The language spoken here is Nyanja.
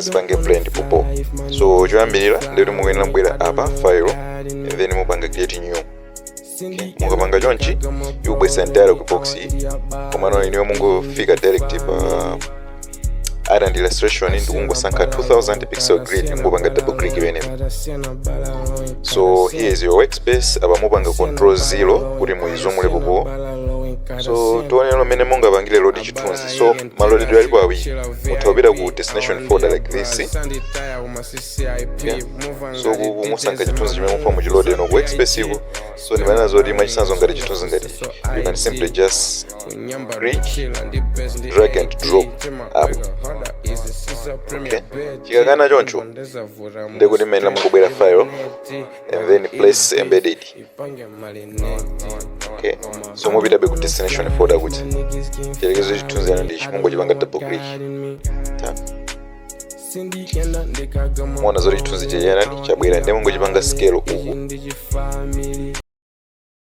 zipange blend popo. So choyambirira ndikuti mukuyenera kubwera apa file and then mupanga create new. Okay. Mukapanga chonchi yubwesa dialog box komano iniyo mungofika direct pa art and illustration ndikungosankha 2000 pixel grid mupanga double click imenepo. So here is your workspace. Apa mupanga control 0 kuti muizumule popo. So tuonero mene mungapangire load chithunzi. So malodedwe alipo awiri. Muthaupita ku destination folder like this. Yeah. So musankha chithunzi chimene mufuna muchilode no workspace ipo. So ndimanena zoti mwachisanzo ngati chithunzi ngati you can simply just click, drag and drop up. Okay. Chikakana choncho ndikuti mmene mukubwera file and then place embedded. Okay. So mupita ku destination folder kuti chelekezo chithunzi ano ndichi mungochipanga double click. Mwana zoti chithunzi chenyenani chabwera ndi mungochipanga scale uku.